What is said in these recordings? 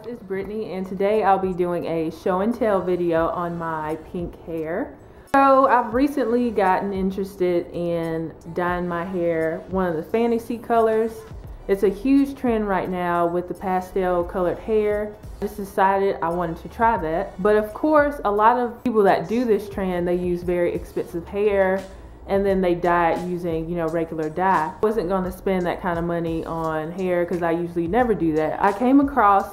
It's Brittany, and today I'll be doing a show and tell video on my pink hair. So I've recently gotten interested in dyeing my hair one of the fantasy colors. It's a huge trend right now with the pastel colored hair. I just decided I wanted to try that. But of course, a lot of people that do this trend, they use very expensive hair and then they dye it using, regular dye. I wasn't going to spend that kind of money on hair because I usually never do that. I came across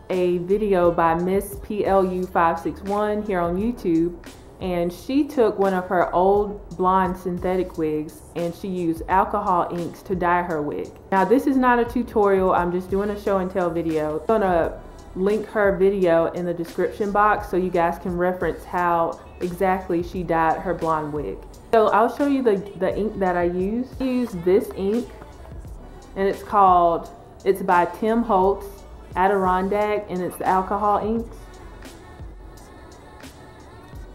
a video by Miss PLU561 here on YouTube, and she took one of her old blonde synthetic wigs and she used alcohol inks to dye her wig. Now this is not a tutorial, I'm just doing a show and tell video. I'm gonna link her video in the description box so you guys can reference how exactly she dyed her blonde wig. So I'll show you the ink that I use. I use this ink, and it's by Tim Holtz Adirondack, and it's the alcohol inks.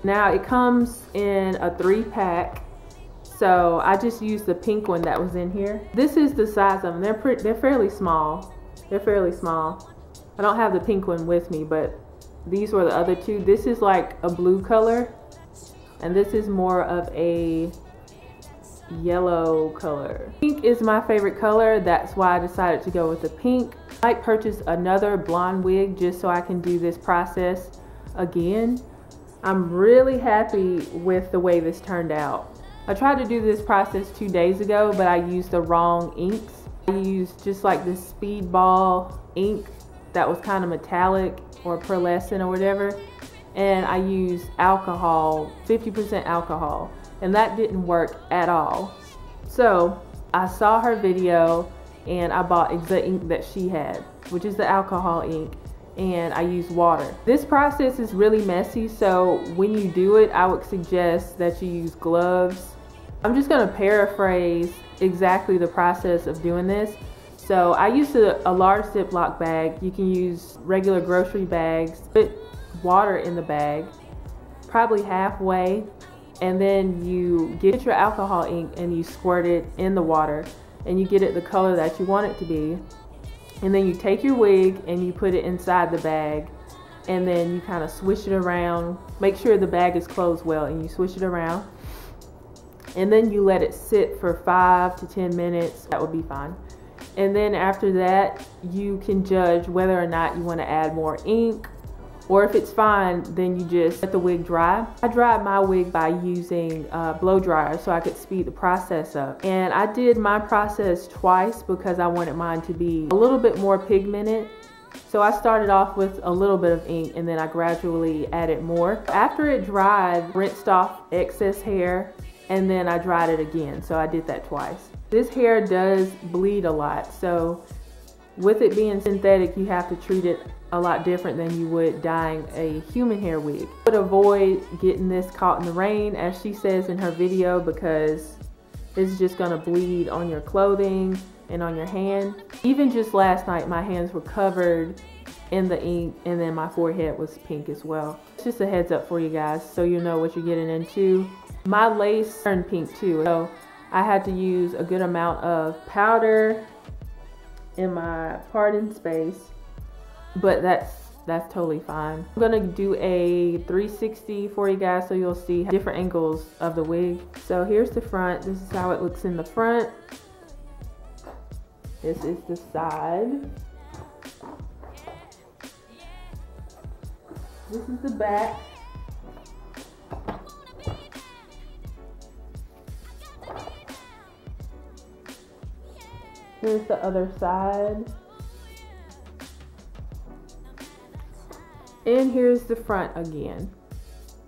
Now it comes in a 3-pack, so I just used the pink one that was in here. This is the size of them. They're fairly small. They're fairly small. I don't have the pink one with me, but these were the other two. This is like a blue color, and this is more of a yellow color. Pink is my favorite color, that's why I decided to go with the pink. I might purchase another blonde wig just so I can do this process again. I'm really happy with the way this turned out. I tried to do this process 2 days ago, but I used the wrong inks. I used just like this speedball ink that was kind of metallic or pearlescent or whatever, and I used alcohol, 50% alcohol, and that didn't work at all. So I saw her video and I bought the ink that she had, which is the alcohol ink, and I used water. This process is really messy, so when you do it, I would suggest that you use gloves. I'm just gonna paraphrase exactly the process of doing this. So I used a large Ziploc bag. You can use regular grocery bags. Put water in the bag, probably halfway, and then you get your alcohol ink and you squirt it in the water, and you get it the color that you want it to be. And then you take your wig and you put it inside the bag, and then you kind of swish it around. Make sure the bag is closed well, and you swish it around, and then you let it sit for 5 to 10 minutes. That would be fine. And then after that, you can judge whether or not you want to add more ink, or if it's fine, then you just let the wig dry. I dried my wig by using a blow dryer so I could speed the process up. And I did my process twice because I wanted mine to be a little bit more pigmented. So I started off with a little bit of ink and then I gradually added more. After it dried, rinsed off excess hair, and then I dried it again. So I did that twice. This hair does bleed a lot, so with it being synthetic, you have to treat it a lot different than you would dyeing a human hair wig. I would avoid getting this caught in the rain, as she says in her video, because it's just gonna bleed on your clothing and on your hand. Even just last night, my hands were covered in the ink, and then my forehead was pink as well. It's just a heads up for you guys so you know what you're getting into. My lace turned pink too, so I had to use a good amount of powder in my parting space, but that's totally fine. I'm gonna do a 360 for you guys so you'll see different angles of the wig. So here's the front. This is how it looks in the front. This is the side. This is the back. Here's the other side. And here's the front again.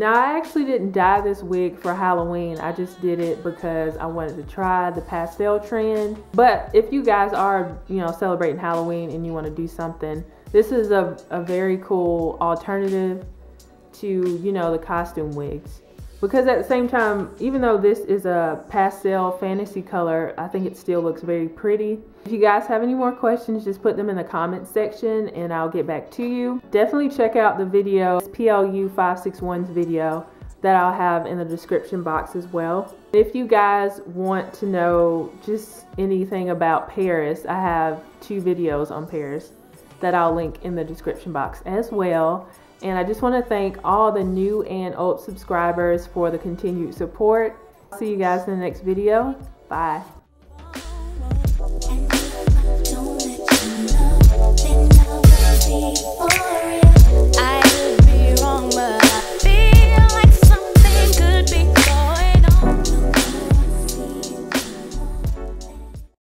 Now I actually didn't dye this wig for Halloween. I just did it because I wanted to try the pastel trend. But if you guys are, celebrating Halloween and you want to do something, this is a very cool alternative to, the costume wigs. Because at the same time, even though this is a pastel fantasy color, I think it still looks very pretty. If you guys have any more questions, just put them in the comments section and I'll get back to you. Definitely check out the video, PLU561's video, that I'll have in the description box as well. If you guys want to know just anything about Paris, I have 2 videos on Paris. that I'll link in the description box as well. And I just want to thank all the new and old subscribers for the continued support. See you guys in the next video. Bye. Don't let you know,